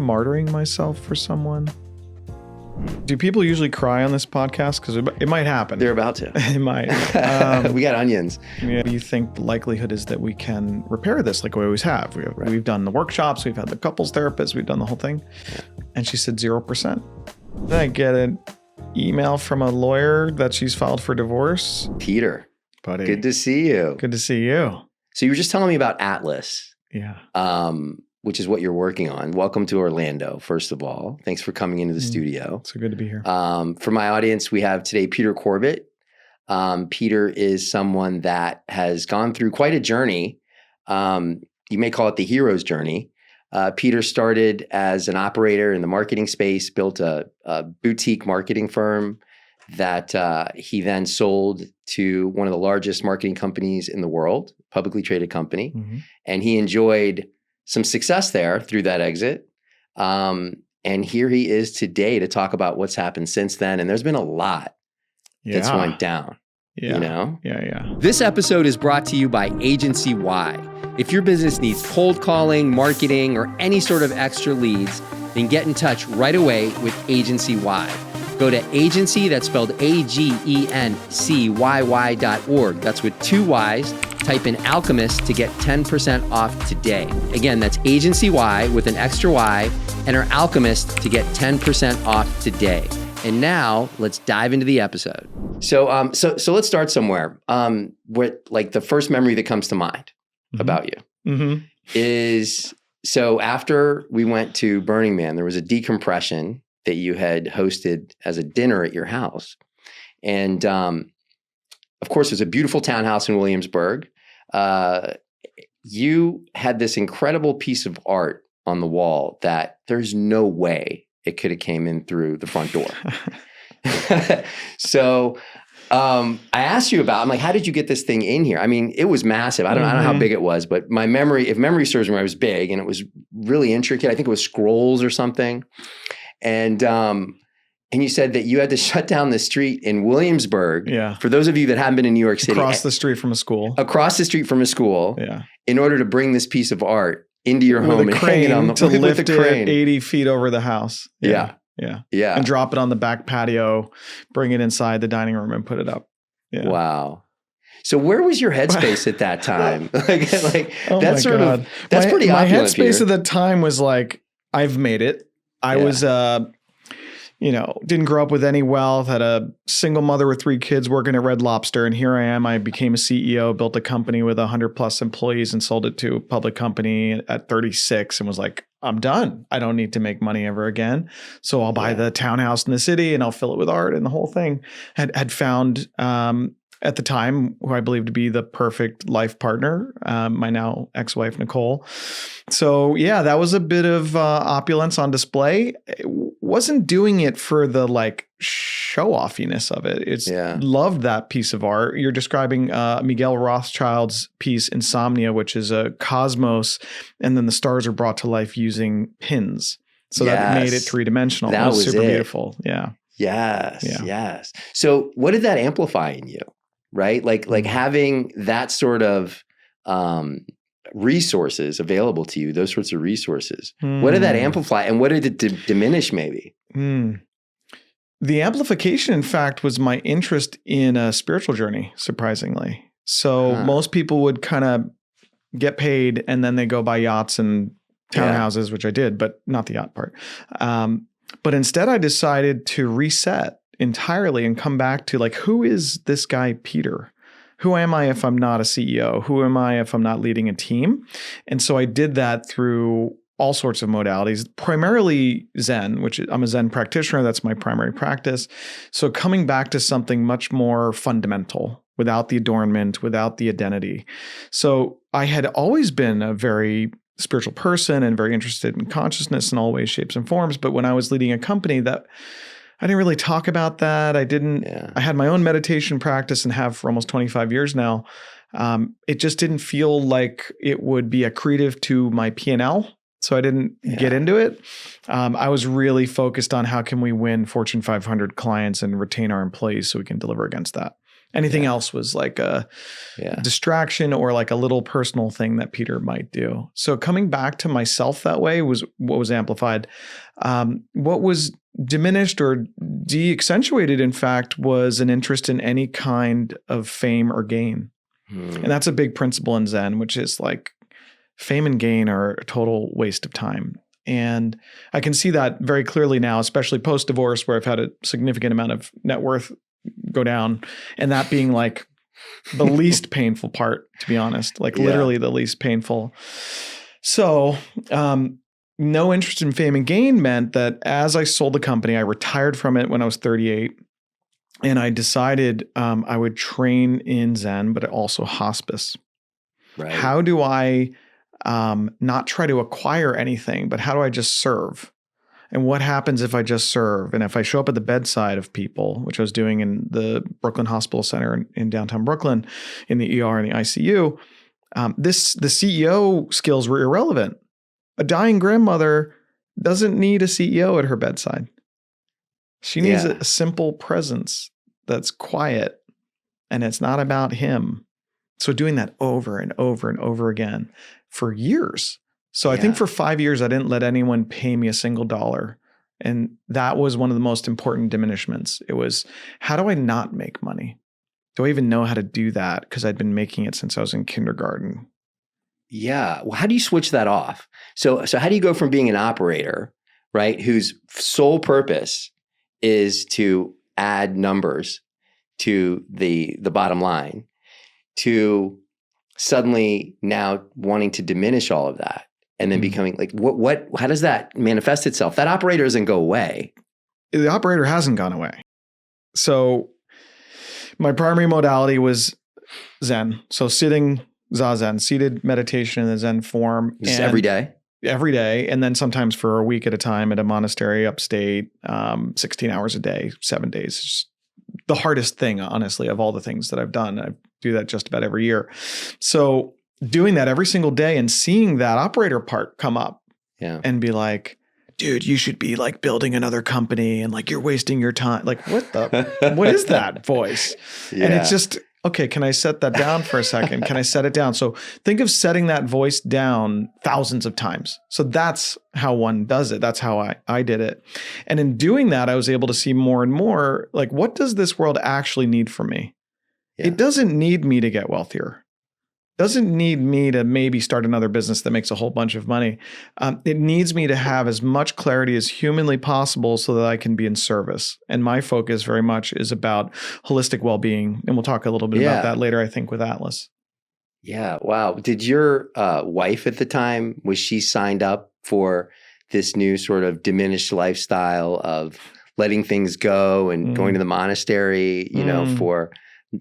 martyring myself for someone? Do people usually cry on this podcast? Because it might happen. They're about to. It might. We got onions. Yeah. Do you think the likelihood is that we can repair this like we always have? We've done the workshops, we've had the couples therapists, we've done the whole thing. Yeah. And she said 0%. Then I get an email from a lawyer that she's filed for divorce. Peter, buddy, good to see you. Good to see you. So you were just telling me about Atlas. Yeah. Which is what you're working on. Welcome to Orlando, first of all. Thanks for coming into the studio. So good to be here. For my audience, we have today Peter Corbett. Peter is someone that has gone through quite a journey. You may call it the hero's journey. Peter started as an operator in the marketing space, built a boutique marketing firm that he then sold to one of the largest marketing companies in the world, publicly traded company. Mm-hmm. And he enjoyed some success there through that exit. And here he is today to talk about what's happened since then. And there's been a lot that's went down. Yeah. You know? Yeah. This episode is brought to you by Agency Y. If your business needs cold calling, marketing, or any sort of extra leads, then get in touch right away with Agency Y. Go to agency, that's spelled agency.org. That's with 2 Y's. Type in Alchemist to get 10% off today. Again, that's Agency Y with an extra Y. Enter Alchemist to get 10% off today. And now let's dive into the episode. So let's start somewhere. What like the first memory that comes to mind about you is, so after we went to Burning Man, there was a decompression that you had hosted as a dinner at your house. And of course, it was a beautiful townhouse in Williamsburg. You had this incredible piece of art on the wall that there's no way it could have came in through the front door. So I asked you about, I'm like, how did you get this thing in here? I mean, it was massive. I don't know how big it was, but my memory, if memory serves me, it was big and it was really intricate. I think it was scrolls or something. And you said that you had to shut down the street in Williamsburg. Yeah. For those of you that haven't been in New York City. Across the street from a school. Yeah. In order to bring this piece of art into your home and hang it on the to lift it 80 feet over the house. Yeah. And drop it on the back patio, bring it inside the dining room and put it up. Yeah. Wow. So where was your headspace at that time? That's pretty my opulent, headspace Peter. at the time was like, I've made it. I was, didn't grow up with any wealth, had a single mother with 3 kids working at Red Lobster. And here I am. I became a CEO, built a company with 100+ employees and sold it to a public company at 36 and was like, I'm done. I don't need to make money ever again. So I'll buy the townhouse in the city and I'll fill it with art and the whole thing. Had found at the time who I believe to be the perfect life partner, my now ex-wife, Nicole. So yeah, that was a bit of opulence on display. It wasn't doing it for the like show-offiness of it. It's loved that piece of art. You're describing Miguel Rothschild's piece Insomnia, which is a cosmos, and then the stars are brought to life using pins. So that made it 3-dimensional. That was super it. Beautiful. Yeah. Yes. So what did that amplify in you? Right? Like having that sort of resources available to you, those sorts of resources. What did that amplify and what did it diminish maybe? The amplification, in fact, was my interest in a spiritual journey, surprisingly. So most people would kind of get paid and then they go buy yachts and townhouses, which I did, but not the yacht part. But instead I decided to reset entirely and come back to like, who is this guy, Peter? Who am I if I'm not a CEO? Who am I if I'm not leading a team? And so I did that through all sorts of modalities, primarily Zen, which I'm a Zen practitioner. That's my primary practice. So coming back to something much more fundamental without the adornment, without the identity. So I had always been a very spiritual person and very interested in consciousness in all ways, shapes, and forms. But when I was leading a company that I didn't really talk about that. I had my own meditation practice and have for almost 25 years now. It just didn't feel like it would be accretive to my P&L. So I didn't get into it. I was really focused on how can we win Fortune 500 clients and retain our employees so we can deliver against that. Anything else was like a distraction or like a little personal thing that Peter might do. So coming back to myself that way was what was amplified. What was diminished or de-accentuated, in fact, was an interest in any kind of fame or gain. And that's a big principle in Zen, which is like fame and gain are a total waste of time. And I can see that very clearly now, especially post-divorce, where I've had a significant amount of net worth go down, and that being like the least painful part, to be honest, like literally the least painful. So, no interest in fame and gain meant that as I sold the company, I retired from it when I was 38. And I decided I would train in Zen, but also hospice. Right. How do I not try to acquire anything, but how do I just serve? And what happens if I just serve? And if I show up at the bedside of people, which I was doing in the Brooklyn Hospital Center in downtown Brooklyn, in the ER and the ICU, the CEO skills were irrelevant. A dying grandmother doesn't need a CEO at her bedside. She needs a simple presence that's quiet, and it's not about him. So doing that over and over and over again for years. So I think for 5 years, I didn't let anyone pay me a single dollar. And that was one of the most important diminishments. It was, how do I not make money? Do I even know how to do that? Because I'd been making it since I was in kindergarten. Yeah. Well, how do you switch that off? So how do you go from being an operator, right, whose sole purpose is to add numbers to the bottom line, to suddenly now wanting to diminish all of that and then becoming like, how does that manifest itself? That operator doesn't go away. The operator hasn't gone away. So my primary modality was Zen. So sitting Zazen, seated meditation in the Zen form. Just every day? Every day. And then sometimes for a week at a time at a monastery upstate, 16 hours a day, 7 days. It's the hardest thing, honestly, of all the things that I've done. I do that just about every year. So doing that every single day and seeing that operator part come up and be like, dude, you should be like building another company and like you're wasting your time. Like what is that voice? Yeah. And it's just, okay, can I set that down for a second? Can I set it down? So think of setting that voice down thousands of times. So that's how one does it. That's how I did it. And in doing that, I was able to see more and more, like, what does this world actually need from me? Yeah. It doesn't need me to get wealthier. Doesn't need me to maybe start another business that makes a whole bunch of money. It needs me to have as much clarity as humanly possible so that I can be in service. And my focus very much is about holistic well-being. And we'll talk a little bit about that later, I think, with Atlas. Yeah. Wow. Did your wife at the time, was she signed up for this new sort of diminished lifestyle of letting things go and going to the monastery, for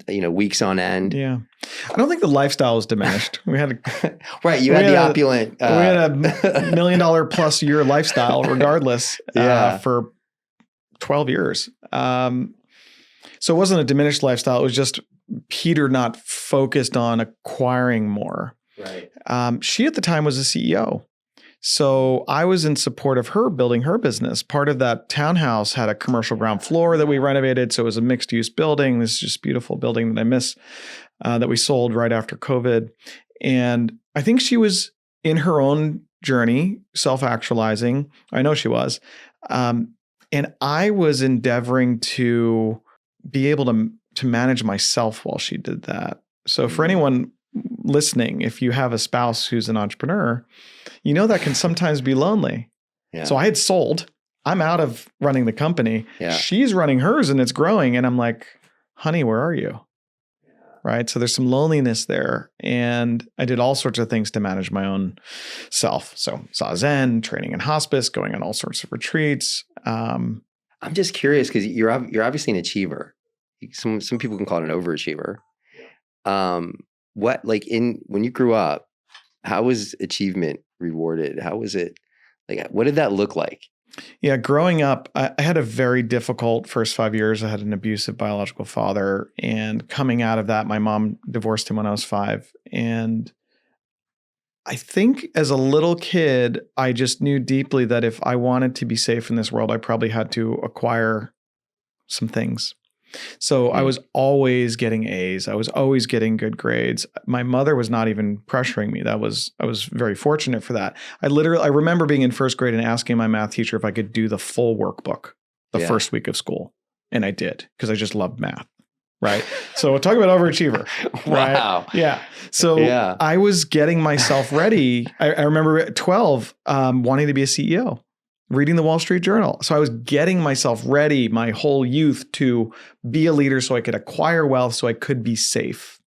weeks on end? Yeah. I don't think the lifestyle was diminished. We had right. You had the opulent. We had a $1 million plus year lifestyle regardless for 12 years. So it wasn't a diminished lifestyle. It was just Peter not focused on acquiring more. Right. She at the time was a CEO. So I was in support of her building her business. Part of that townhouse had a commercial ground floor that we renovated. So it was a mixed use building. This is just beautiful building that I miss, that we sold right after COVID. And I think she was in her own journey, self-actualizing. I know she was. And I was endeavoring to be able to manage myself while she did that. So for anyone listening, if you have a spouse who's an entrepreneur, that can sometimes be lonely. Yeah. So I had sold. I'm out of running the company. Yeah. She's running hers and it's growing. And I'm like, honey, where are you? Yeah. Right. So there's some loneliness there. And I did all sorts of things to manage my own self. So Zazen, training in hospice, going on all sorts of retreats. I'm just curious because you're obviously an achiever. Some people can call it an overachiever. When you grew up, how was achievement rewarded? How was it? Like, what did that look like? Yeah, growing up, I had a very difficult first 5 years. I had an abusive biological father. And coming out of that, my mom divorced him when I was 5. And I think as a little kid, I just knew deeply that if I wanted to be safe in this world, I probably had to acquire some things. So I was always getting A's. I was always getting good grades. My mother was not even pressuring me. I was very fortunate for that. I remember being in first grade and asking my math teacher if I could do the full workbook the first week of school. And I did, because I just loved math. Right. So talk about overachiever. Right? Wow. Yeah. So I was getting myself ready. I remember at 12, wanting to be a CEO, reading the Wall Street Journal. So I was getting myself ready my whole youth to be a leader so I could acquire wealth, so I could be safe.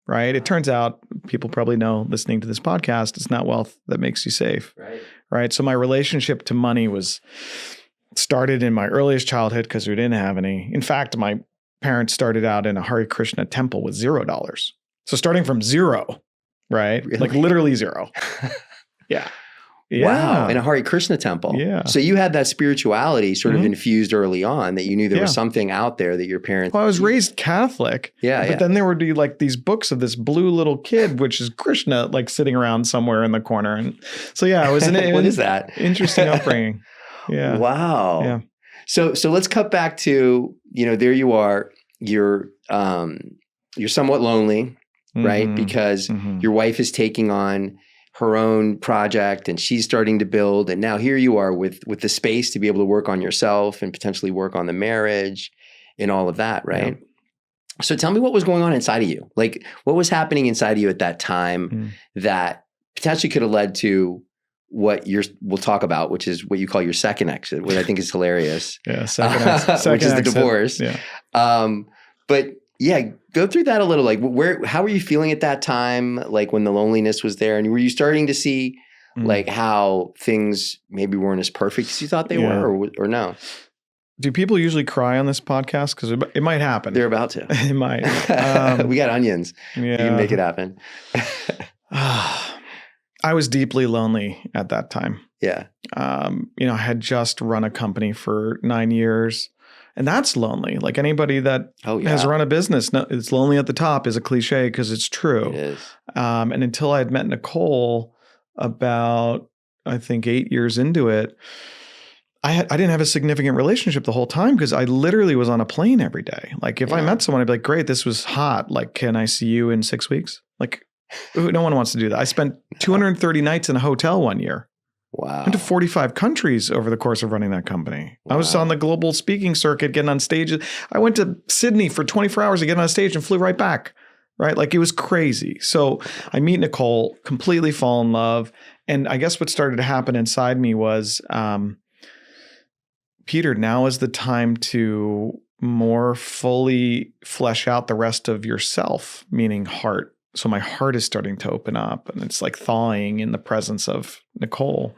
Right. It turns out, people probably know, listening to this podcast, it's not wealth that makes you safe. Right. So my relationship to money was started in my earliest childhood, because we didn't have any. In fact, my parents started out in a Hare Krishna temple with $0. So starting from zero, right? Really? Like literally zero. Yeah. Wow. In a Hare Krishna temple. Yeah. So you had that spirituality sort of infused early on, that you knew there was something out there that your parents. Well, I was raised Catholic. But then there would be like these books of this blue little kid, which is Krishna, like sitting around somewhere in the corner. And so, yeah, it was what is that? Interesting upbringing. Yeah. Wow. Yeah. So let's cut back to, there you are, you're somewhat lonely, right? Because your wife is taking on her own project and she's starting to build. And now here you are with the space to be able to work on yourself and potentially work on the marriage and all of that, right? Yeah. So tell me what was going on inside of you. Like, what was happening inside of you at that time that potentially could have led to what we'll talk about, which is what you call your second exit, which I think is hilarious. Yeah, second exit. Which is the divorce. Yeah. But yeah, go through that a little. Like, how were you feeling at that time? Like, when the loneliness was there, and were you starting to see like how things maybe weren't as perfect as you thought they were, or no? Do people usually cry on this podcast? Because it might happen. They're about to. It might. We got onions. Yeah. You can make it happen. I was deeply lonely at that time. Yeah. I had just run a company for 9 years, and that's lonely. Like, anybody that has run a business, it's lonely at the top is a cliche, because it's true. It is. And until I had met Nicole about, I think, 8 years into it, I didn't have a significant relationship the whole time, because I literally was on a plane every day. Like, if I met someone, I'd be like, great, this was hot. Like, can I see you in 6 weeks? Like, no one wants to do that. I spent 230 nights in a hotel one year. Wow. I went to 45 countries over the course of running that company. Wow. I was on the global speaking circuit, getting on stages. I went to Sydney for 24 hours to get on stage and flew right back. Right? Like, it was crazy. So I meet Nicole, completely fall in love. And I guess what started to happen inside me was, Peter, now is the time to more fully flesh out the rest of yourself, meaning heart. So my heart is starting to open up, and it's like thawing in the presence of Nicole.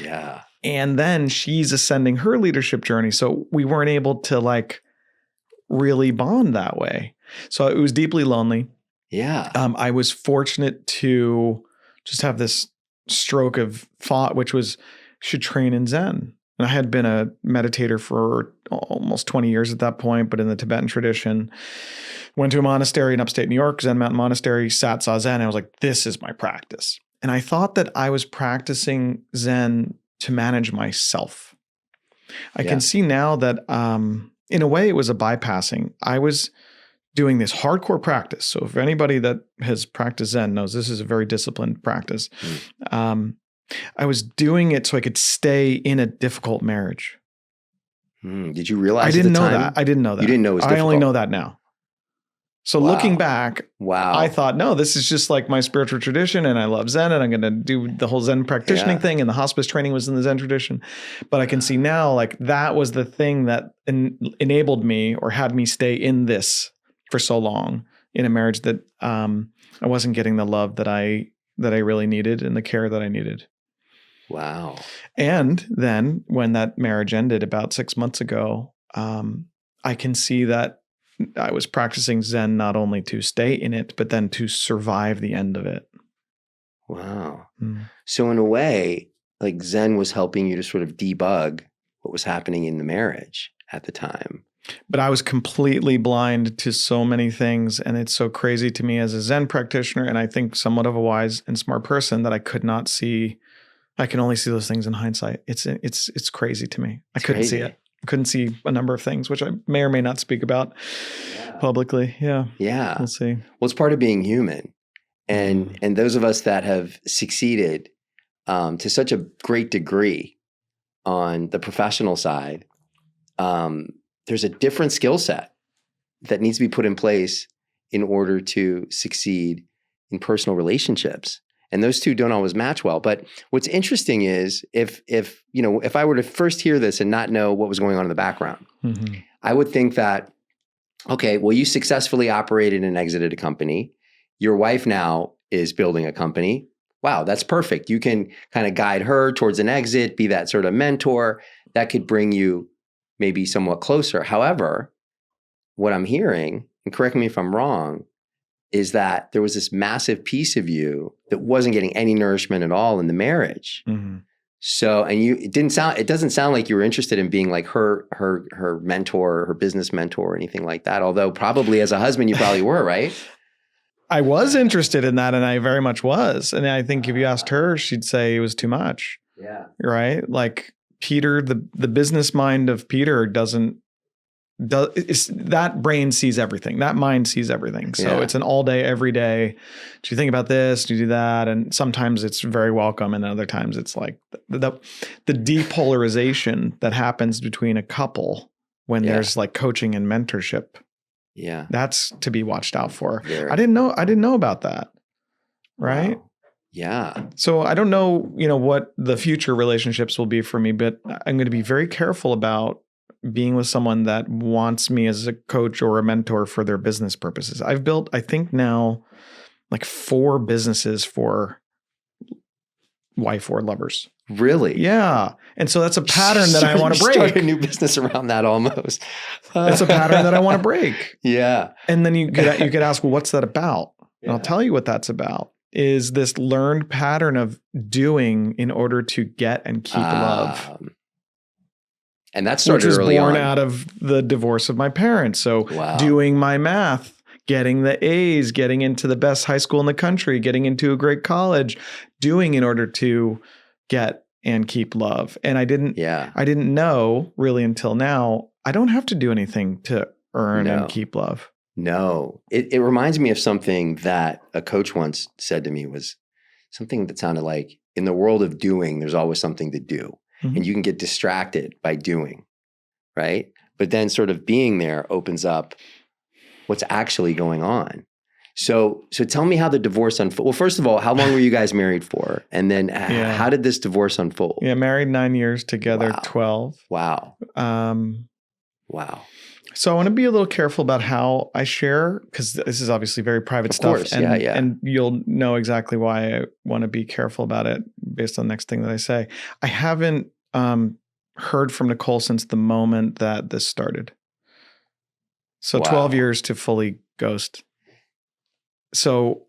Yeah. And then she's ascending her leadership journey. So we weren't able to like really bond that way. So it was deeply lonely. Yeah. I was fortunate to just have this stroke of thought, which was, should train in Zen. And I had been a meditator for almost 20 years at that point, but in the Tibetan tradition. Went to a monastery in upstate New York, Zen Mountain Monastery, sat, saw Zen. And I was like, this is my practice. And I thought that I was practicing Zen to manage myself. I can see now that in a way it was a bypassing. I was doing this hardcore practice. So if anybody that has practiced Zen knows this is a very disciplined practice. I was doing it so I could stay in a difficult marriage. Did you realize I didn't know that. I didn't know that. You didn't know it was difficult. I only know that now. So looking back, wow, I thought, no, this is just like my spiritual tradition, and I love Zen, and I'm going to do the whole Zen practitioning thing, and the hospice training was in the Zen tradition. But I can see now, like, that was the thing that enabled me or had me stay in this for so long in a marriage that I wasn't getting the love that I really needed and the care that I needed. Wow. And then when that marriage ended about 6 months ago, I can see that I was practicing Zen not only to stay in it, but then to survive the end of it. Wow. So in a way, like, Zen was helping you to sort of debug what was happening in the marriage at the time. But I was completely blind to so many things. And it's so crazy to me as a Zen practitioner, and I think somewhat of a wise and smart person, that I could not see. I can only see those things in hindsight. It's crazy to me. I couldn't see it. couldn't see a number of things, which I may or may not speak about publicly. Yeah. Yeah. We'll see. Well, it's part of being human. And those of us that have succeeded to such a great degree on the professional side, there's a different skill set that needs to be put in place in order to succeed in personal relationships. And those two don't always match well. But what's interesting is if I were to first hear this and not know what was going on in the background, I would think that, okay, well, you successfully operated and exited a company. Your wife now is building a company. Wow, that's perfect. You can kind of guide her towards an exit, be that sort of mentor that could bring you maybe somewhat closer. However, what I'm hearing, and correct me if I'm wrong, is that there was this massive piece of you that wasn't getting any nourishment at all in the marriage. So, and it doesn't sound like you were interested in being like her mentor, her business mentor or anything like that. Although probably as a husband, you probably were, right? I was interested in that, and I very much was. And I think if you asked her, she'd say it was too much. Yeah. Right? Like Peter, the business mind of Peter that brain sees everything. That mind sees everything. So it's an all day, every day. Do you think about this? Do you do that? And sometimes it's very welcome. And other times it's like the depolarization that happens between a couple when there's like coaching and mentorship. Yeah. That's to be watched out for. Very. I didn't know about that. Right. Wow. Yeah. So I don't know, what the future relationships will be for me, but I'm going to be very careful about being with someone that wants me as a coach or a mentor for their business purposes. I've built, I think now, like 4 businesses for wife or lovers. Really? Yeah. And so that's a pattern that I want to break. Start a new business around that almost. That's a pattern that I want to break. Yeah. And then you could ask, well, what's that about? And I'll tell you what that's about. Is this learned pattern of doing in order to get and keep love. And that started which was early born on. out of the divorce of my parents. So doing my math, getting the A's, getting into the best high school in the country, getting into a great college, doing in order to get and keep love. And I didn't know really until now, I don't have to do anything to earn and keep love. No, it reminds me of something that a coach once said to me, was something that sounded like, in the world of doing, there's always something to do. And you can get distracted by doing, right? But then sort of being there opens up what's actually going on. So tell me how the divorce unfolded. Well, first of all, how long were you guys married for? And then how did this divorce unfold? Yeah, married 9 years, together 12. Wow. Wow. So I want to be a little careful about how I share, because this is obviously very private stuff. Of course, and you'll know exactly why I want to be careful about it based on the next thing that I say. I haven't heard from Nicole since the moment that this started. So 12 years to fully ghost. So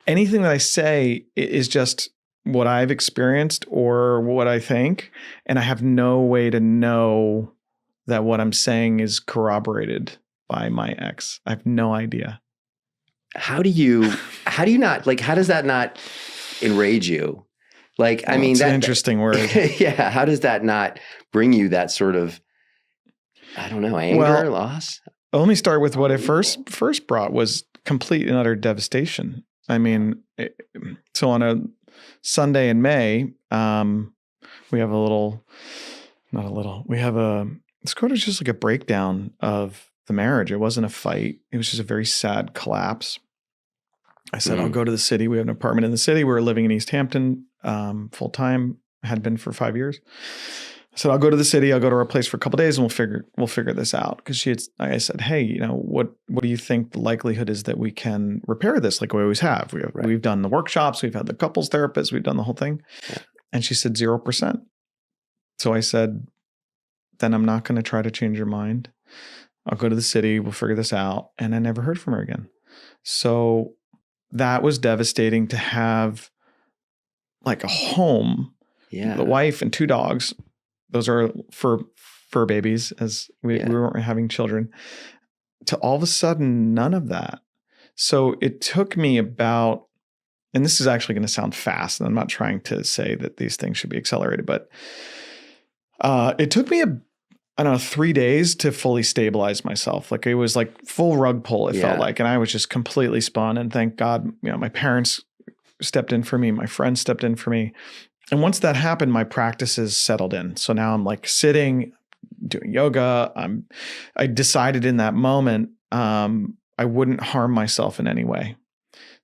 anything that I say is just what I've experienced or what I think, and I have no way to know that what I'm saying is corroborated by my ex. I have no idea. How does that not enrage you? Like, well, I mean, that's an interesting word. Yeah. How does that not bring you that sort of, I don't know, anger, loss? Let me start with what it first brought was complete and utter devastation. I mean, so on a Sunday in May, we have it's kind of just like a breakdown of the marriage. It wasn't a fight. It was just a very sad collapse. I said, I'll go to the city. We have an apartment in the city. We were living in East Hampton full time, had been for 5 years. I said, I'll go to the city. I'll go to our place for a couple of days and we'll figure this out. Because I said, hey, what do you think the likelihood is that we can repair this like we always have? We've done the workshops. We've had the couples therapists. We've done the whole thing. Yeah. And she said 0%. So I said, then I'm not going to try to change your mind. I'll go to the city. We'll figure this out. And I never heard from her again. So that was devastating to have like a home, the wife and 2 dogs. Those are fur babies, as we weren't having children, to all of a sudden, none of that. So it took me about, and this is actually going to sound fast, and I'm not trying to say that these things should be accelerated, but it took me I don't know, 3 days to fully stabilize myself. Like it was like full rug pull, it felt like. And I was just completely spun. And thank God, my parents stepped in for me. My friends stepped in for me. And once that happened, my practices settled in. So now I'm like sitting, doing yoga. I decided in that moment, I wouldn't harm myself in any way.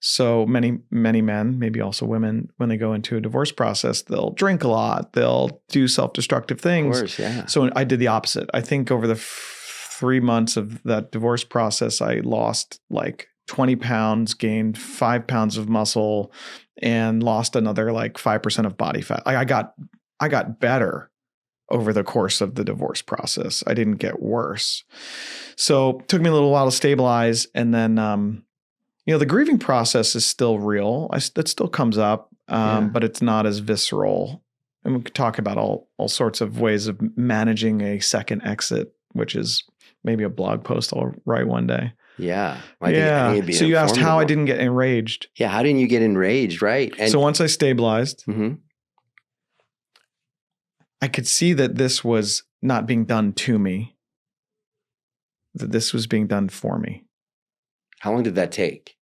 So many men, maybe also women, when they go into a divorce process, they'll drink a lot. They'll do self-destructive things. Of course, yeah. So I did the opposite. I think over the 3 months of that divorce process, I lost like 20 pounds, gained 5 pounds of muscle, and lost another like 5% of body fat. I got better over the course of the divorce process. I didn't get worse. So it took me a little while to stabilize. And then, the grieving process is still real. That still comes up, but it's not as visceral. And we could talk about all sorts of ways of managing a second exit, which is maybe a blog post I'll write one day. Yeah. I think it'd be so you asked how I didn't get enraged. Yeah. How didn't you get enraged? Right. And so once I stabilized, I could see that this was not being done to me, that this was being done for me. How long did that take?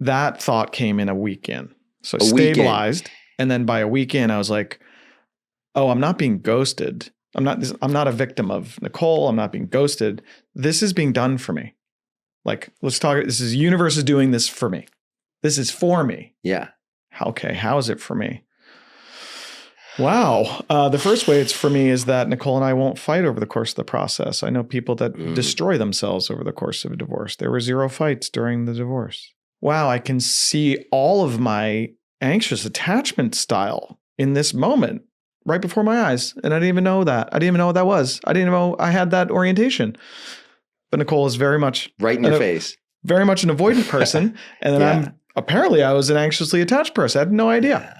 That thought came in a weekend. So I stabilized. And then by a weekend, I was like, oh, I'm not being ghosted. I'm not a victim of Nicole. I'm not being ghosted. This is being done for me. Like, let's talk. This is universe is doing this for me. This is for me. Yeah. Okay. How is it for me? Wow. The first way it's for me is that Nicole and I won't fight over the course of the process. I know people that destroy themselves over the course of a divorce. There were 0 fights during the divorce. Wow. I can see all of my anxious attachment style in this moment right before my eyes. And I didn't even know that. I didn't even know what that was. I didn't even know I had that orientation. But Nicole is very much right in your face, very much an avoidant person. And then I was an anxiously attached person. I had no idea.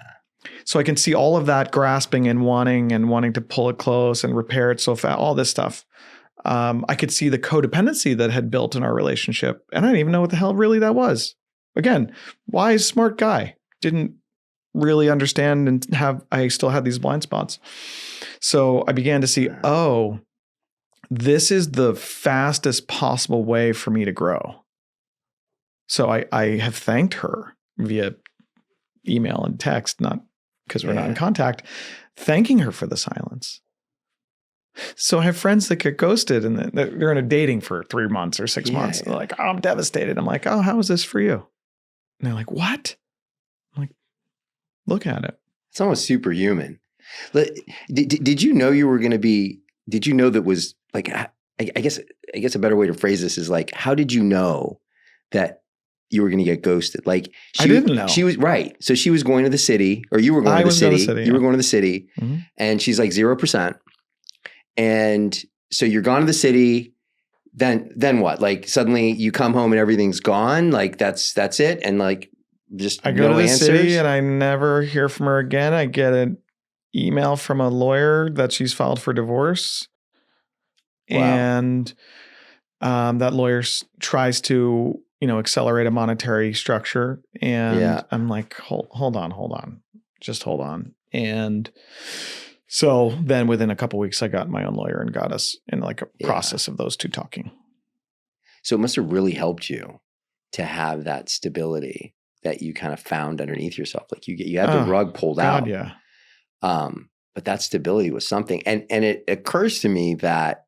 So I can see all of that grasping and wanting to pull it close and repair it so fast, all this stuff. I could see the codependency that had built in our relationship. And I didn't even know what the hell really that was. Again, wise, smart guy. Didn't really understand and I still had these blind spots. So I began to see, oh, this is the fastest possible way for me to grow. So I have thanked her via email and text, not because we're not in contact, thanking her for the silence. So I have friends that get ghosted and they're in a dating for 3 months or 6 months. They're like, oh, I'm devastated. I'm like, oh, how is this for you? And they're like, what? I'm like, look at it. It's almost superhuman. Did you know you were going to be, did you know that was like, I guess a better way to phrase this is like, how did you know that you were going to get ghosted? Like I didn't know. She was right. So she was going to the city, or you were going to the city. You were going to the city, and she's like 0%. And so you're gone to the city. Then what? Like suddenly you come home and everything's gone. Like that's it. And like just I go to the city and I never hear from her again. I get an email from a lawyer that she's filed for divorce, and that lawyer tries to accelerate a monetary structure. And I'm like, hold on, just hold on. And so then within a couple of weeks, I got my own lawyer and got us in like a process of those two talking. So it must have really helped you to have that stability that you kind of found underneath yourself. Like you had the rug pulled out. Yeah. But that stability was something. And it occurs to me that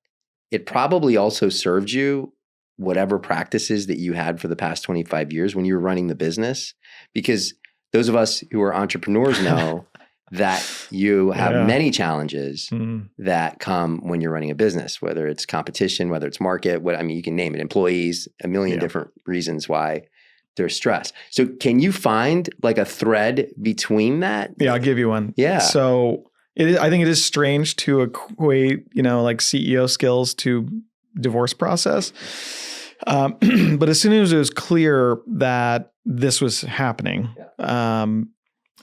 it probably also served you whatever practices that you had for the past 25 years when you were running the business, because those of us who are entrepreneurs know that you have many challenges that come when you're running a business, whether it's competition, whether it's market, you can name it, employees, a million different reasons why there's stress. So can you find like a thread between that? Yeah, I'll give you one. Yeah. So I think it is strange to equate, like CEO skills to divorce process. But as soon as it was clear that this was happening,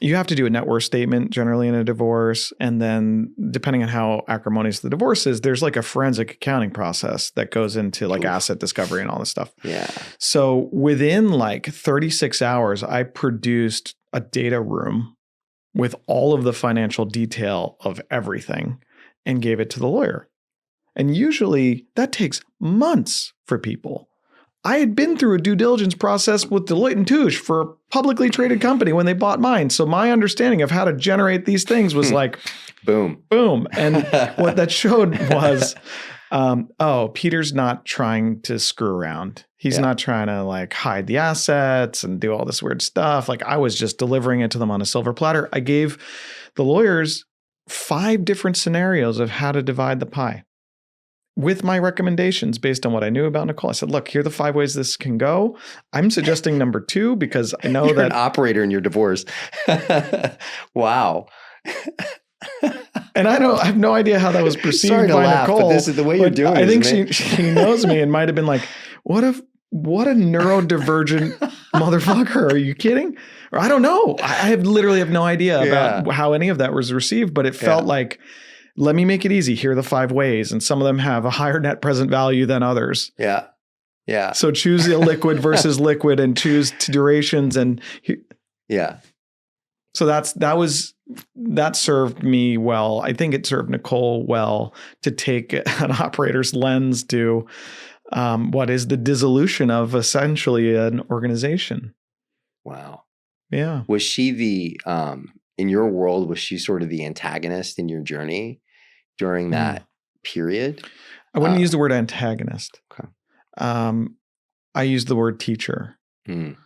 you have to do a net worth statement generally in a divorce. And then depending on how acrimonious the divorce is, there's like a forensic accounting process that goes into like asset discovery and all this stuff. Yeah. So within like 36 hours, I produced a data room with all of the financial detail of everything and gave it to the lawyer. And usually that takes months for people. I had been through a due diligence process with Deloitte and Touche for a publicly traded company when they bought mine. So my understanding of how to generate these things was like, boom. And what that showed was, Peter's not trying to screw around. He's not trying to like hide the assets and do all this weird stuff. Like I was just delivering it to them on a silver platter. I gave the lawyers 5 different scenarios of how to divide the pie with my recommendations based on what I knew about Nicole. I said, look, here are the 5 ways this can go. I'm suggesting number 2 because I know You're an operator in your divorce. Wow. And I have no idea how that was perceived Sorry to by laugh, Nicole. but this is the way you're doing it. I think she knows me and might have been like, what a neurodivergent motherfucker. Are you kidding? Or I don't know. I literally have no idea about how any of that was received, but it felt like, let me make it easy. Here are the 5 ways. And some of them have a higher net present value than others. Yeah. Yeah. So choose the liquid versus liquid and choose durations. And so that served me well. I think it served Nicole well to take an operator's lens to what is the dissolution of essentially an organization. Wow. Yeah. Was she in your world, was she sort of the antagonist in your journey during that period? I wouldn't use the word antagonist. Okay. I used the word teacher.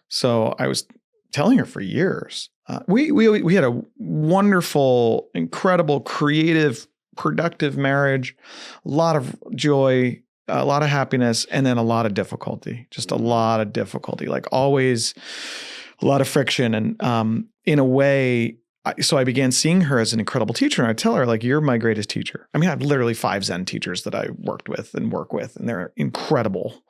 So I was telling her for years. We had a wonderful, incredible, creative, productive marriage, a lot of joy, a lot of happiness, and then a lot of difficulty, just a lot of difficulty, like always a lot of friction. And in a way, so I began seeing her as an incredible teacher. And I tell her, like, you're my greatest teacher. I mean, I have literally 5 Zen teachers that I worked with and work with, and they're incredible.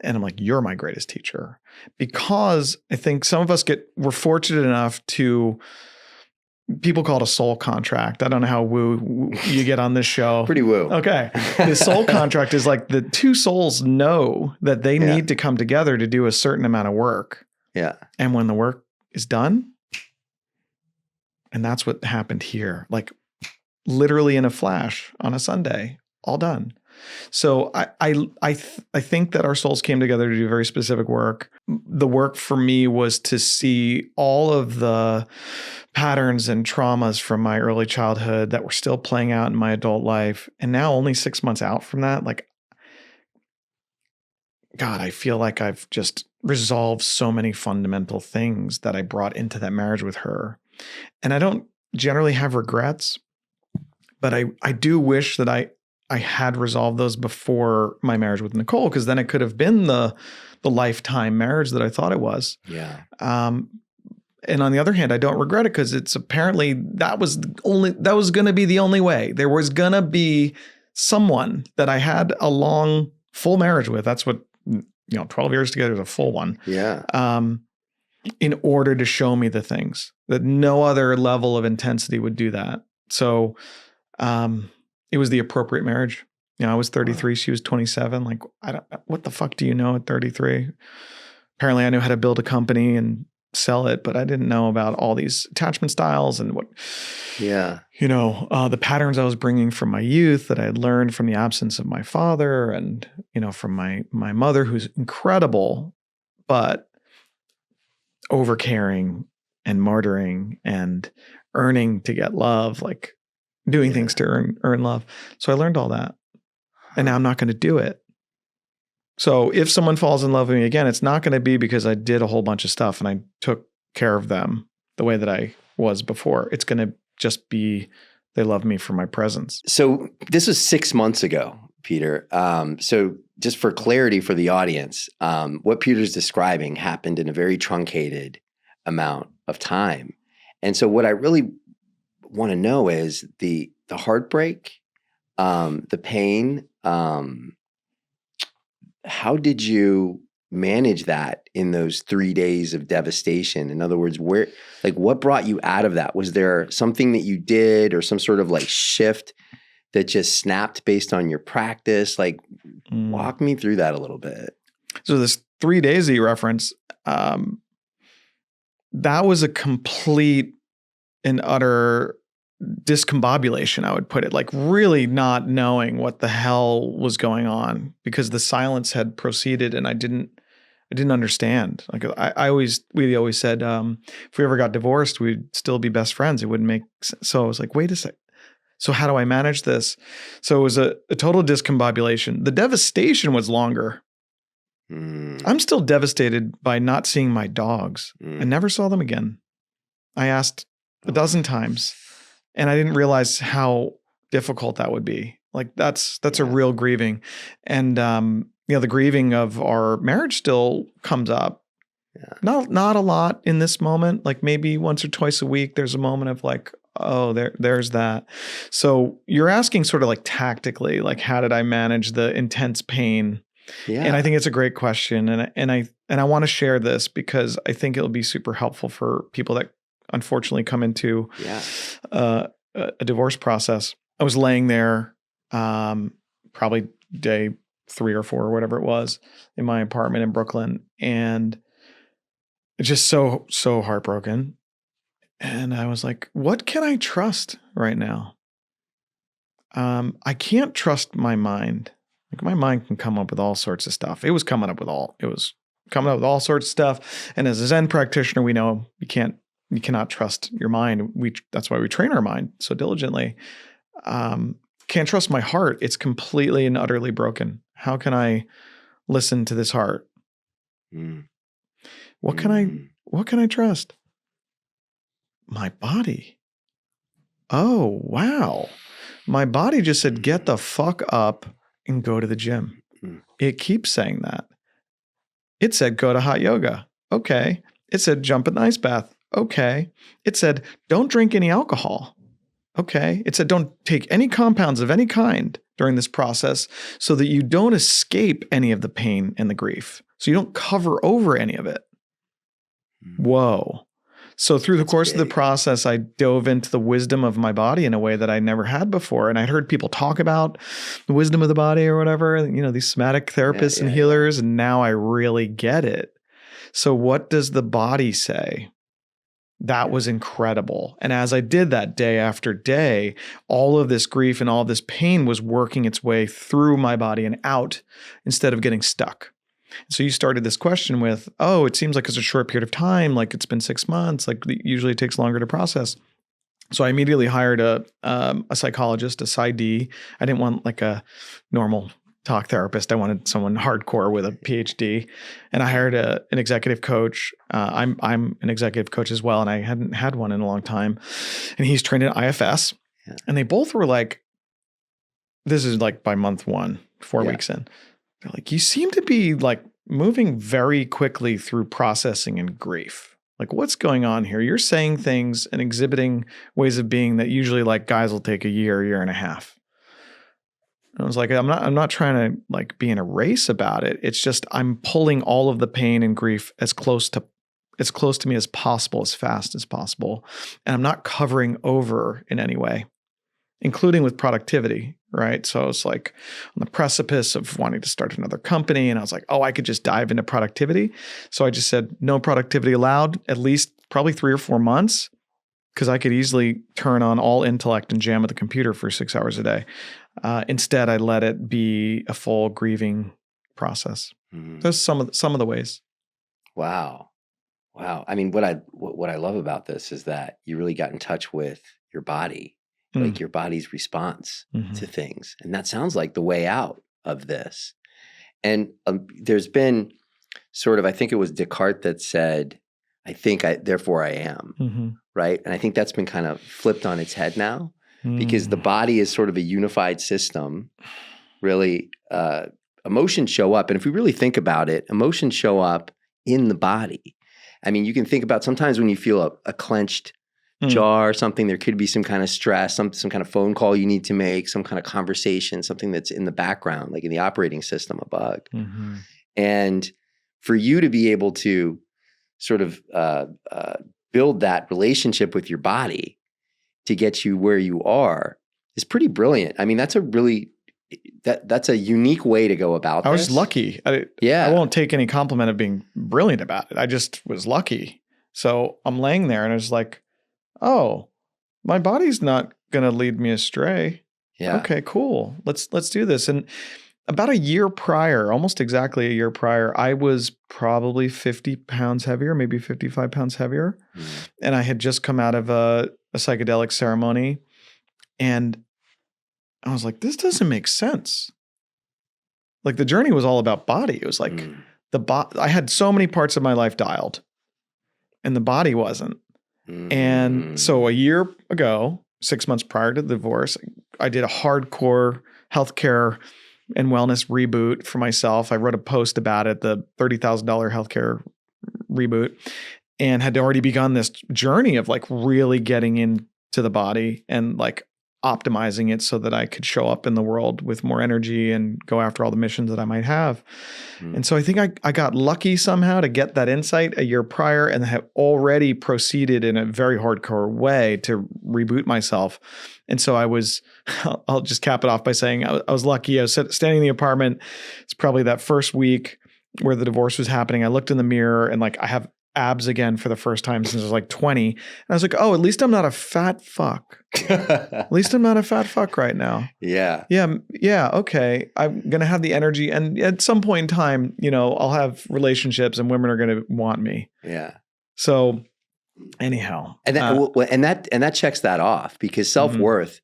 And I'm like, you're my greatest teacher. Because I think some of us we're fortunate enough to, people call it a soul contract. I don't know how woo you get on this show. Pretty woo. Okay. The soul contract is like the 2 souls know that they need to come together to do a certain amount of work. Yeah. And when the work is done, and that's what happened here, like literally in a flash on a Sunday, all done. So I think that our souls came together to do very specific work. The work for me was to see all of the patterns and traumas from my early childhood that were still playing out in my adult life. And now only 6 months out from that, like, God, I feel like I've just resolved so many fundamental things that I brought into that marriage with her. And I don't generally have regrets, but I do wish that I had resolved those before my marriage with Nicole, because then it could have been the lifetime marriage that I thought it was. Yeah. And on the other hand, I don't regret it because it's apparently that was going to be the only way. There was going to be someone that I had a long, full marriage with. That's what, 12 years together is a full one. Yeah. In order to show me the things that no other level of intensity would do that. So it was the appropriate marriage. I was 33, she was 27. Like, what the fuck do you know at 33? Apparently I knew how to build a company and sell it, but I didn't know about all these attachment styles and what, the patterns I was bringing from my youth that I had learned from the absence of my father and, from my mother, who's incredible, but overcaring and martyring and earning to get love, like doing things to earn love. So I learned all that, and now I'm not going to do it. So if someone falls in love with me again, it's not going to be because I did a whole bunch of stuff and I took care of them the way that I was before. It's going to just be they love me for my presence. So this was 6 months ago, Peter. So just for clarity for the audience, what Peter's describing happened in a very truncated amount of time. And so what I really want to know is the heartbreak, the pain. How did you manage that in those 3 days of devastation? In other words, what brought you out of that? Was there something that you did or some sort of like shift that just snapped based on your practice? Like, walk me through that a little bit. So this 3 days that you reference, that was a complete and utter discombobulation, I would put it, like really not knowing what the hell was going on because the silence had proceeded and I didn't understand. Like we always said, if we ever got divorced, we'd still be best friends. It wouldn't make sense. So I was like, wait a sec. So how do I manage this? So it was a total discombobulation. The devastation was longer. I'm still devastated by not seeing my dogs. I never saw them again. I asked a dozen times and I didn't realize how difficult that would be. Like that's a real grieving. And, the grieving of our marriage still comes up. Yeah. Not a lot in this moment. Like maybe once or twice a week, there's a moment of like, oh, there's that. So you're asking sort of like tactically, like how did I manage the intense pain? Yeah. And I think it's a great question. And I want to share this because I think it'll be super helpful for people that unfortunately come into a divorce process. I was laying there probably day 3 or 4 or whatever it was in my apartment in Brooklyn, and just so heartbroken. And I was like, what can I trust right now? I can't trust my mind. Like my mind can come up with all sorts of stuff. It was coming up with all sorts of stuff. And as a Zen practitioner, we know you cannot trust your mind. That's why we train our mind so diligently. Can't trust my heart. It's completely and utterly broken. How can I listen to this heart? What can I trust? My body. Oh, wow. My body just said, get the fuck up and go to the gym. It keeps saying that. It said, go to hot yoga. Okay. It said, jump in the ice bath. Okay. It said, don't drink any alcohol. Okay. It said, don't take any compounds of any kind during this process so that you don't escape any of the pain and the grief. So you don't cover over any of it. Whoa. So through the course of the process, I dove into the wisdom of my body in a way that I never had before. And I heard people talk about the wisdom of the body or whatever, these somatic therapists and healers. And now I really get it. So what does the body say? That was incredible. And as I did that day after day, all of this grief and all of this pain was working its way through my body and out instead of getting stuck. So you started this question with, oh, it seems like it's a short period of time, like it's been 6 months, like usually it takes longer to process. So I immediately hired a psychologist, a PsyD. I didn't want like a normal talk therapist. I wanted someone hardcore with a PhD, and I hired an executive coach. I'm an executive coach as well, and I hadn't had one in a long time. And he's trained at IFS, and they both were like, this is like by month 1, 4 weeks in. They're like, you seem to be like moving very quickly through processing and grief. Like, what's going on here? You're saying things and exhibiting ways of being that usually like guys will take a year and a half. And I was like, I'm not trying to like be in a race about it. It's just I'm pulling all of the pain and grief as close to me as possible, as fast as possible. And I'm not covering over in any way, including with productivity, right? So I was like on the precipice of wanting to start another company. And I was like, oh, I could just dive into productivity. So I just said, no productivity allowed, at least probably 3 or 4 months, because I could easily turn on all intellect and jam at the computer for 6 hours a day. Instead, I let it be a full grieving process. Those some of the ways. Wow. I mean, what I love about this is that you really got in touch with your body, like your body's response to things. And that sounds like the way out of this. And there's been sort of, I think it was Descartes that said, therefore I am, right? And I think that's been kind of flipped on its head now, because the body is sort of a unified system. Really, emotions show up. And if we really think about it, emotions show up in the body. I mean, you can think about sometimes when you feel a clenched jaw or something, there could be some kind of stress, some kind of phone call you need to make, some kind of conversation, something that's in the background, like in the operating system, a bug. And for you to be able to sort of build that relationship with your body to get you where you are is pretty brilliant. I mean, that's a unique way to go about this. I was lucky. I won't take any compliment of being brilliant about it. I just was lucky. So I'm laying there and I was like, oh, my body's not going to lead me astray. Yeah. Okay, cool. Let's do this. And about a year prior, almost exactly a year prior, I was probably 50 pounds heavier, maybe 55 pounds heavier. And I had just come out of a psychedelic ceremony. And I was like, this doesn't make sense. Like the journey was all about body. It was like I had so many parts of my life dialed and the body wasn't. And so a year ago, 6 months prior to the divorce, I did a hardcore healthcare and wellness reboot for myself. I wrote a post about it, the $30,000 healthcare reboot, and had already begun this journey of like really getting into the body and like optimizing it so that I could show up in the world with more energy and go after all the missions that I might have. And so I think I got lucky somehow to get that insight a year prior and have already proceeded in a very hardcore way to reboot myself. And so I'll just cap it off by saying I was lucky. I was standing in the apartment. It's probably that first week where the divorce was happening. I looked in the mirror and like I have abs again for the first time since I was like 20. And I was like, oh, at least I'm not a fat fuck. At least I'm not a fat fuck right now. Yeah. Yeah. Okay. I'm going to have the energy. And at some point in time, I'll have relationships and women are going to want me. Yeah. So anyhow. And that checks that off because self-worth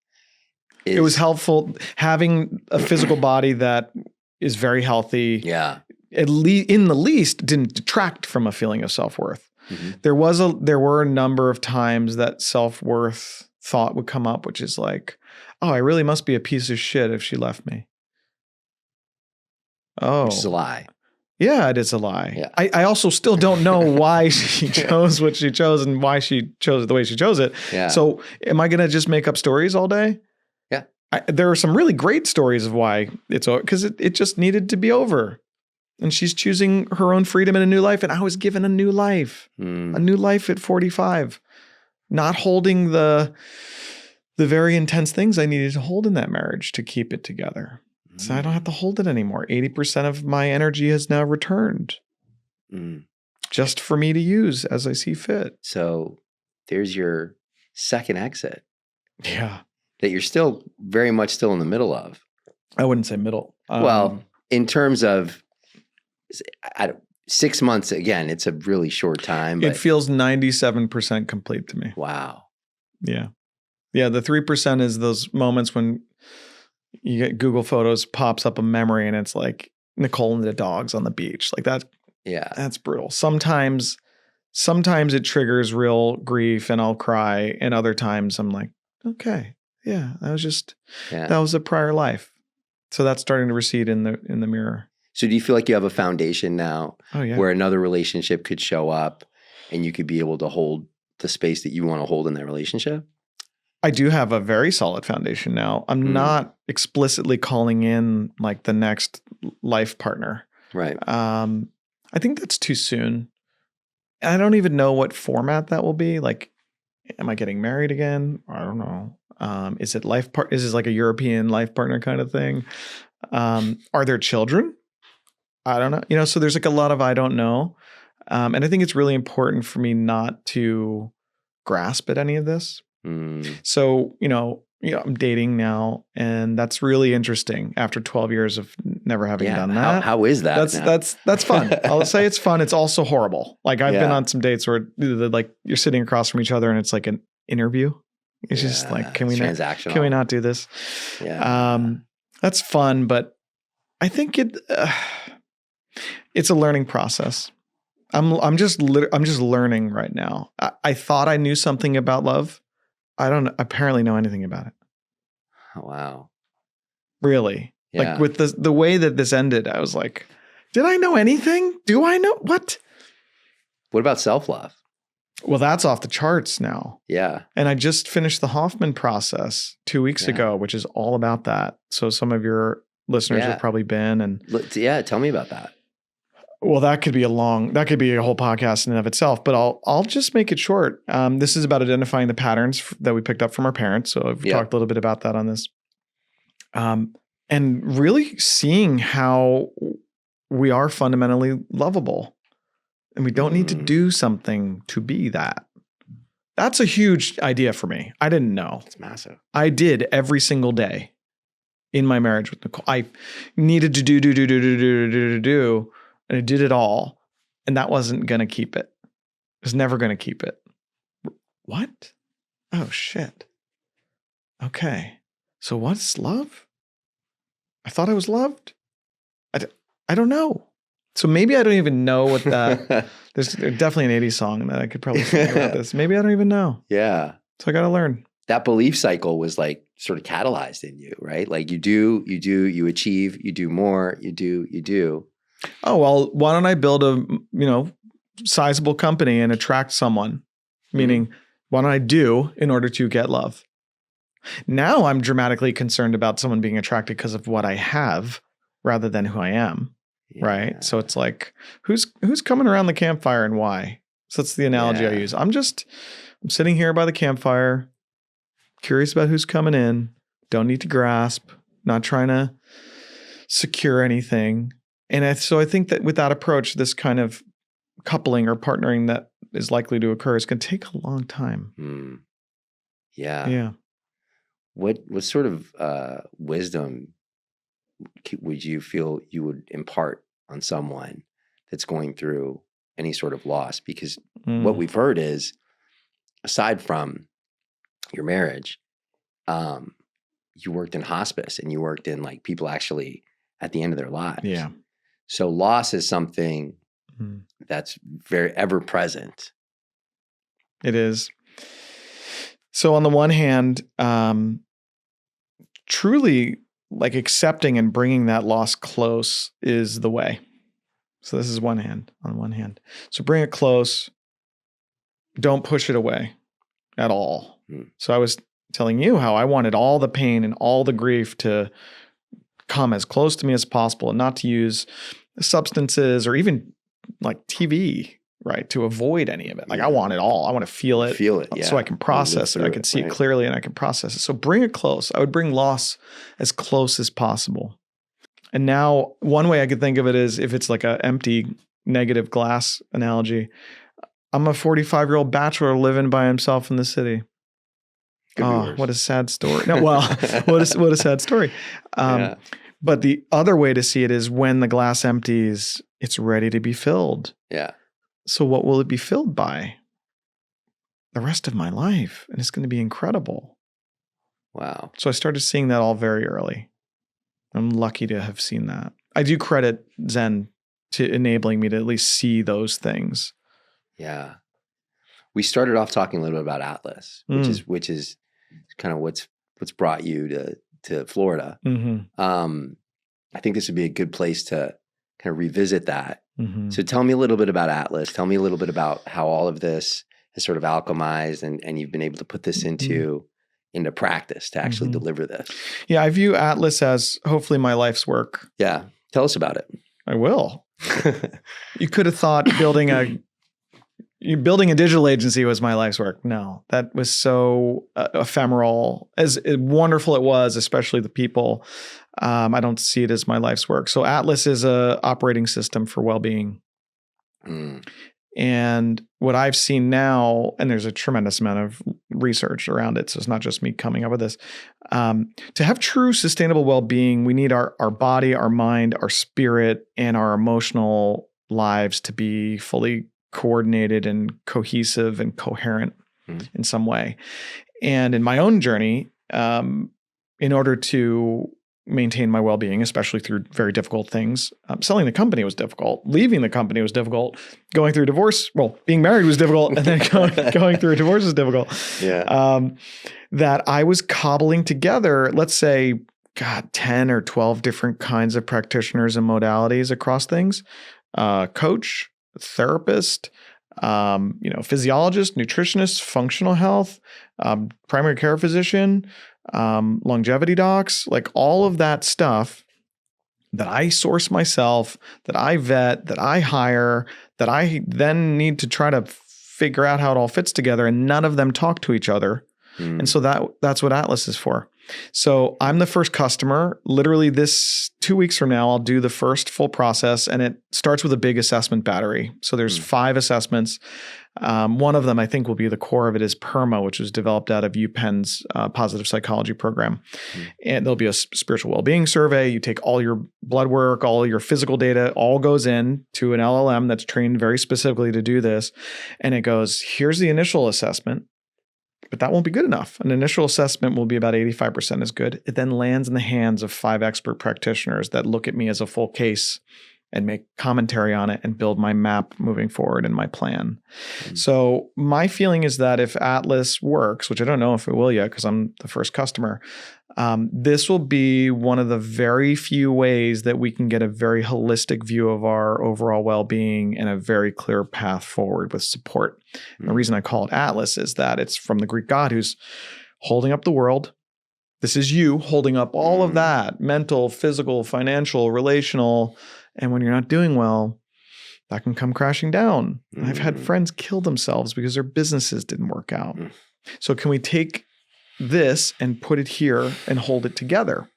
is. It was helpful having a physical body that is very healthy. Yeah. At least in the least didn't detract from a feeling of self-worth. There were a number of times that self-worth thought would come up, which is like, oh, I really must be a piece of shit if she left me. Oh, which is a lie. Yeah, it is a lie. Yeah. I also still don't know why she chose what she chose and why she chose it the way she chose it. Yeah. So am I going to just make up stories all day? Yeah. There are some really great stories of why it's over because it just needed to be over. And she's choosing her own freedom and a new life. And I was given a new life at 45, not holding the very intense things I needed to hold in that marriage to keep it together. So I don't have to hold it anymore. 80% of my energy has now returned just for me to use as I see fit. So there's your second exit. Yeah. That you're still very much still in the middle of. I wouldn't say middle. Well, in terms of 6 months, again, it's a really short time. But it feels 97% complete to me. Wow. Yeah. Yeah. The 3% is those moments when you get Google Photos, pops up a memory and it's like Nicole and the dogs on the beach. Like that. Yeah. That's brutal. Sometimes it triggers real grief and I'll cry. And other times I'm like, okay, yeah, that was a prior life. So that's starting to recede in the mirror. So do you feel like you have a foundation now where another relationship could show up and you could be able to hold the space that you want to hold in that relationship? I do have a very solid foundation now. I'm not explicitly calling in like the next life partner. Right. I think that's too soon. I don't even know what format that will be. Like, am I getting married again? I don't know. Is it is this like a European life partner kind of thing? Are there children? I don't know. So there's like a lot of I don't know. And I think it's really important for me not to grasp at any of this. So, I'm dating now and that's really interesting after 12 years of never having done that. How is that? That's fun. I'll say it's fun. It's also horrible. Like I've been on some dates where like you're sitting across from each other and it's like an interview. It's just like, can we not do this? Yeah. That's fun, but I think it's a learning process. I'm just learning right now. I thought I knew something about love. I don't apparently know anything about it. Oh, wow. Really? Yeah. Like with the way that this ended, I was like, did I know anything? Do I know what? What about self-love? Well, that's off the charts now. Yeah. And I just finished the Hoffman process 2 weeks ago, which is all about that. So some of your listeners have probably been tell me about that. Well, that could be a whole podcast in and of itself, but I'll just make it short. This is about identifying the patterns that we picked up from our parents. So I've talked a little bit about that on this. And really seeing how we are fundamentally lovable and we don't need to do something to be that. That's a huge idea for me. I didn't know. It's massive. I did every single day in my marriage with Nicole. I needed to do, and I did it all. And that wasn't going to keep it. It was never going to keep it. What? Oh, shit. Okay. So what's love? I thought I was loved. I don't know. So maybe I don't even know what that, there's definitely an 80s song that I could probably sing about this. Maybe I don't even know. Yeah. So I got to learn. That belief cycle was like sort of catalyzed in you, right? Like you do, you achieve, you do more, you do. Oh, well, why don't I build a, sizable company and attract someone? Meaning, why don't I do in order to get love? Now I'm dramatically concerned about someone being attracted because of what I have rather than who I am. Yeah. Right. So it's like, who's coming around the campfire and why? So that's the analogy I use. I'm sitting here by the campfire, curious about who's coming in, don't need to grasp, not trying to secure anything. And so I think that with that approach, this kind of coupling or partnering that is likely to occur is going to take a long time. Yeah. Yeah. What sort of wisdom would you feel you would impart on someone that's going through any sort of loss? Because what we've heard is, aside from your marriage, you worked in hospice and you worked in like people actually at the end of their lives. Yeah. So loss is something that's very ever present. It is. So on the one hand, truly like accepting and bringing that loss close is the way. So this is on one hand. So bring it close. Don't push it away at all. So I was telling you how I wanted all the pain and all the grief to come as close to me as possible and not to use substances or even like TV, right? To avoid any of it. Like I want it all. I want to feel it. Yeah. So I can process it. I can see it clearly and I can process it. So bring it close. I would bring loss as close as possible. And now one way I could think of it is if it's like an empty negative glass analogy, I'm a 45-year-old bachelor living by himself in the city. Oh, what a sad story. No, well, what a sad story. But the other way to see it is when the glass empties, it's ready to be filled. Yeah. So what will it be filled by? The rest of my life. And it's going to be incredible. Wow. So I started seeing that all very early. I'm lucky to have seen that. I do credit Zen to enabling me to at least see those things. Yeah. We started off talking a little bit about Atlas, which is kind of what's brought you to Florida. I think this would be a good place to kind of revisit that. So tell me a little bit about Atlas. Tell me a little bit about how all of this has sort of alchemized and you've been able to put this into practice to actually deliver this. Yeah, I view Atlas as hopefully my life's work. Yeah. Tell us about it. I will. You could have thought building a digital agency was my life's work. No, that was so ephemeral. As wonderful it was, especially the people, I don't see it as my life's work. So Atlas is a operating system for well-being. And what I've seen now, and there's a tremendous amount of research around it, so it's not just me coming up with this. To have true sustainable well-being, we need our body, our mind, our spirit, and our emotional lives to be fully coordinated and cohesive and coherent in some way. And in my own journey, in order to maintain my well-being, especially through very difficult things, selling the company was difficult. Leaving the company was difficult. Going through divorce, well, being married was difficult. And then going through a divorce was difficult. Yeah. That I was cobbling together, let's say, 10 or 12 different kinds of practitioners and modalities across things. Coach, therapist, physiologist, nutritionist, functional health, primary care physician, longevity docs, like all of that stuff that I source myself, that I vet, that I hire, that I then need to try to figure out how it all fits together, and none of them talk to each other. And so that's what Atlas is for. So I'm the first customer. Literally this 2 weeks from now, I'll do the first full process, and it starts with a big assessment battery. So there's 5 assessments. One of them, I think, will be the core of it, is PERMA, which was developed out of UPenn's positive psychology program. And there'll be a spiritual well-being survey. You take all your blood work, all your physical data, all goes in to an LLM that's trained very specifically to do this. And it goes, here's the initial assessment. But that won't be good enough. An initial assessment will be about 85% as good. It then lands in the hands of 5 expert practitioners that look at me as a full case and make commentary on it and build my map moving forward in my plan. So my feeling is that if Atlas works, which I don't know if it will yet because I'm the first customer, this will be one of the very few ways that we can get a very holistic view of our overall well-being and a very clear path forward with support. And the reason I call it Atlas is that it's from the Greek god who's holding up the world. This is you holding up all of that, mental, physical, financial, relational. And when you're not doing well, that can come crashing down. I've had friends kill themselves because their businesses didn't work out. So can we take this and put it here and hold it together?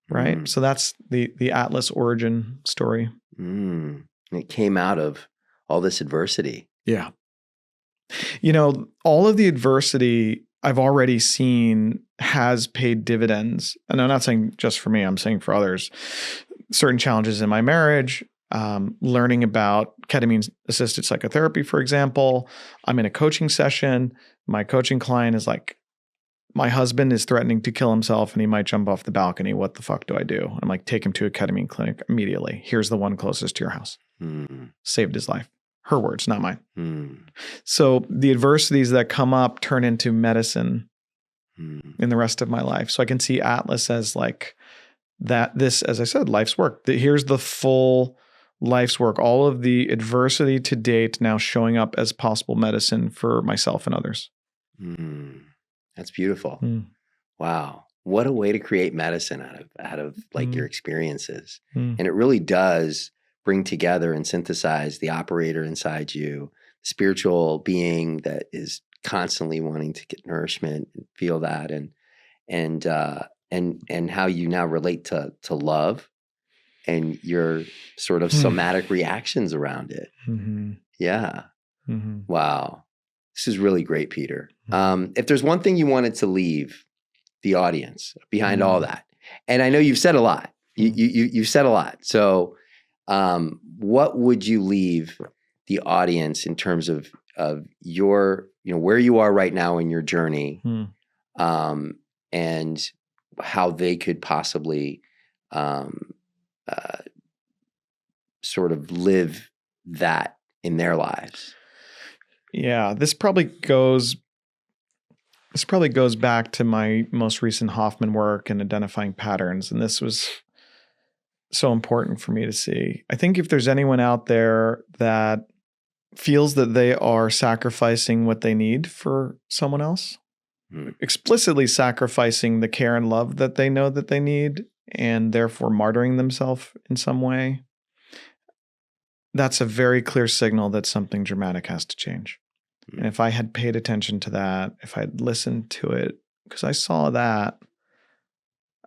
Right? So that's the Atlas origin story. It came out of all this adversity. Yeah. You know, all of the adversity I've already seen has paid dividends. And I'm not saying just for me, I'm saying for others. Certain challenges in my marriage, learning about ketamine-assisted psychotherapy, for example. I'm in a coaching session. My coaching client is like, my husband is threatening to kill himself and he might jump off the balcony. What the fuck do I do? I'm like, take him to a ketamine clinic immediately. Here's the one closest to your house. Saved his life. Her words, not mine. So the adversities that come up turn into medicine in the rest of my life. So I can see Atlas as like that, this, as I said, life's work. Here's the full life's work. All of the adversity to date now showing up as possible medicine for myself and others. That's beautiful. Wow. What a way to create medicine out of like your experiences. And it really does bring together and synthesize the operator inside you, the spiritual being that is constantly wanting to get nourishment and feel that, and how you now relate to love and your sort of somatic reactions around it. Yeah. Wow. This is really great, Peter. If there's one thing you wanted to leave the audience behind all that, and I know you've said a lot, you've said a lot. So what would you leave the audience in terms of your, where you are right now in your journey, and how they could possibly sort of live that in their lives? Yeah, this probably goes back to my most recent Hoffman work and identifying patterns. And this was so important for me to see. I think if there's anyone out there that feels that they are sacrificing what they need for someone else, explicitly sacrificing the care and love that they know that they need, and therefore martyring themselves in some way, that's a very clear signal that something dramatic has to change. And if I had paid attention to that, if I'd listened to it, because I saw that,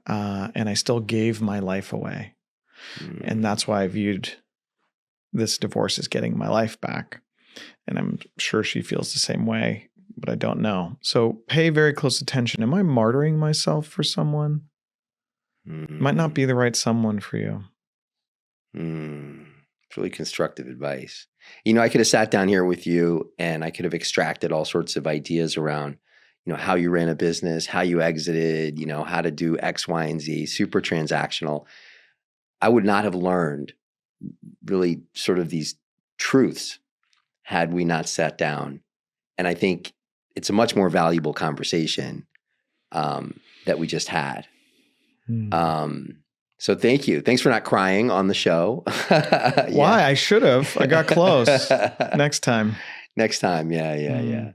and I still gave my life away. And that's why I viewed this divorce as getting my life back. And I'm sure she feels the same way, but I don't know. So pay very close attention. Am I martyring myself for someone? Might not be the right someone for you. It's really constructive advice. I could have sat down here with you and I could have extracted all sorts of ideas around, how you ran a business, how you exited, how to do X, Y, and Z, super transactional. I would not have learned really sort of these truths had we not sat down. And I think it's a much more valuable conversation that we just had. So thank you. Thanks for not crying on the show. Why? I should have. I got close. Next time. Yeah.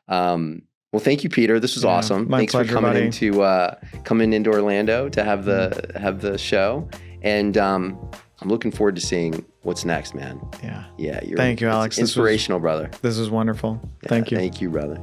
Well, thank you, Peter. This was awesome. Thanks pleasure, for coming into Orlando to have the show. And I'm looking forward to seeing what's next, man. Yeah. Yeah. Thank you, Alex. Inspirational, brother. This was wonderful. Thank you. Thank you, brother.